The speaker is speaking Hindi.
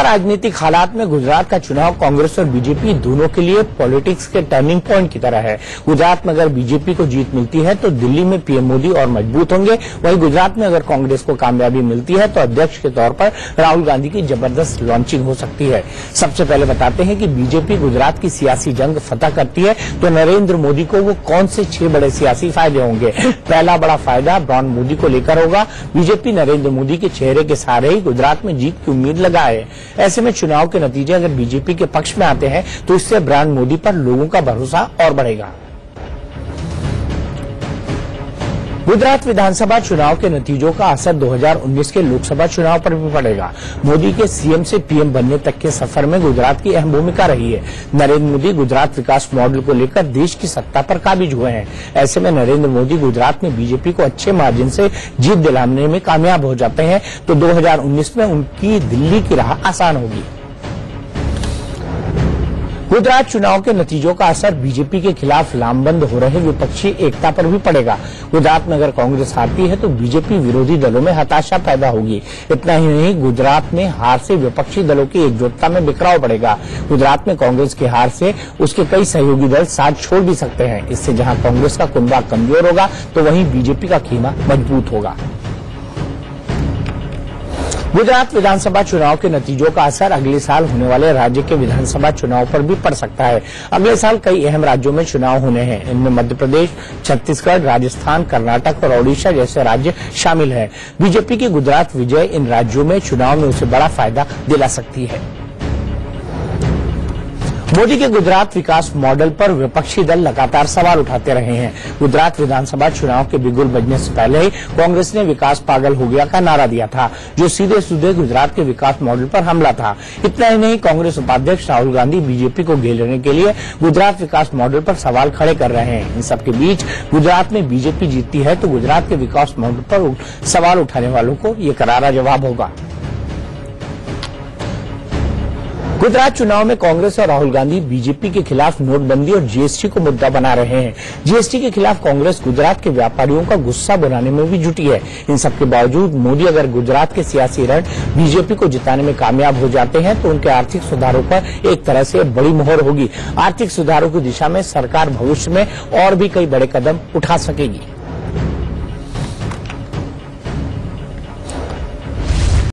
राजनीतिक हालात में गुजरात का चुनाव कांग्रेस और बीजेपी दोनों के लिए पॉलिटिक्स के टर्निंग पॉइंट की तरह है। गुजरात में अगर बीजेपी को जीत मिलती है तो दिल्ली में पीएम मोदी और मजबूत होंगे। वहीं गुजरात में अगर कांग्रेस को कामयाबी मिलती है तो अध्यक्ष के तौर पर राहुल गांधी की जबरदस्त लॉन्चिंग हो सकती है। सबसे पहले बताते हैं कि बीजेपी गुजरात की सियासी जंग फतह करती है तो नरेंद्र मोदी को वो कौन से 6 बड़े सियासी फायदे होंगे। पहला बड़ा फायदा ब्रांड मोदी को लेकर होगा। बीजेपी नरेंद्र मोदी के चेहरे के सहारे ही गुजरात में जीत की उम्मीद लगाए। ऐसे में चुनाव के नतीजे अगर बीजेपी के पक्ष में आते हैं तो इससे ब्रांड मोदी पर लोगों का भरोसा और बढ़ेगा। गुजरात विधानसभा चुनाव के नतीजों का असर 2019 के लोकसभा चुनाव पर भी पड़ेगा। मोदी के सीएम से पीएम बनने तक के सफर में गुजरात की अहम भूमिका रही है। नरेंद्र मोदी गुजरात विकास मॉडल को लेकर देश की सत्ता पर काबिज हुए हैं। ऐसे में नरेंद्र मोदी गुजरात में बीजेपी को अच्छे मार्जिन से जीत दिलाने में कामयाब हो जाते हैं तो 2019 में उनकी दिल्ली की राह आसान होगी। गुजरात चुनाव के नतीजों का असर बीजेपी के खिलाफ लामबंद हो रहे विपक्षी एकता पर भी पड़ेगा। गुजरात में अगर कांग्रेस हारती है तो बीजेपी विरोधी दलों में हताशा पैदा होगी। इतना ही नहीं, गुजरात में हार से विपक्षी दलों की एकजुटता में बिखराव पड़ेगा। गुजरात में कांग्रेस की हार से उसके कई सहयोगी दल साथ छोड़ भी सकते हैं। इससे जहां कांग्रेस का कुनबा कमजोर होगा तो वहीं बीजेपी का कीमा मजबूत होगा। गुजरात विधानसभा चुनाव के नतीजों का असर अगले साल होने वाले राज्य के विधानसभा चुनाव पर भी पड़ सकता है। अगले साल कई अहम राज्यों में चुनाव होने हैं। इनमें मध्य प्रदेश, छत्तीसगढ़, राजस्थान, कर्नाटक और ओडिशा जैसे राज्य शामिल हैं। बीजेपी की गुजरात विजय इन राज्यों में चुनाव में उसे बड़ा फायदा दिला सकती है। मोदी के गुजरात विकास मॉडल पर विपक्षी दल लगातार सवाल उठाते रहे हैं। गुजरात विधानसभा चुनाव के बिगुल बजने से पहले ही कांग्रेस ने विकास पागल हो गया का नारा दिया था, जो सीधे सीधे गुजरात के विकास मॉडल पर हमला था। इतना ही नहीं, कांग्रेस उपाध्यक्ष राहुल गांधी बीजेपी को घेरने के लिए गुजरात विकास मॉडल पर सवाल खड़े कर रहे हैं। इन सबके बीच गुजरात में बीजेपी जीतती है तो गुजरात के विकास मॉडल पर सवाल उठाने वालों को ये करारा जवाब होगा। गुजरात चुनाव में कांग्रेस और राहुल गांधी बीजेपी के खिलाफ नोटबंदी और जीएसटी को मुद्दा बना रहे हैं। जीएसटी के खिलाफ कांग्रेस गुजरात के व्यापारियों का गुस्सा बनाने में भी जुटी है। इन सबके बावजूद मोदी अगर गुजरात के सियासी रण बीजेपी को जिताने में कामयाब हो जाते हैं तो उनके आर्थिक सुधारों पर एक तरह से बड़ी मुहर होगी। आर्थिक सुधारों की दिशा में सरकार भविष्य में और भी कई बड़े कदम उठा सकेगी।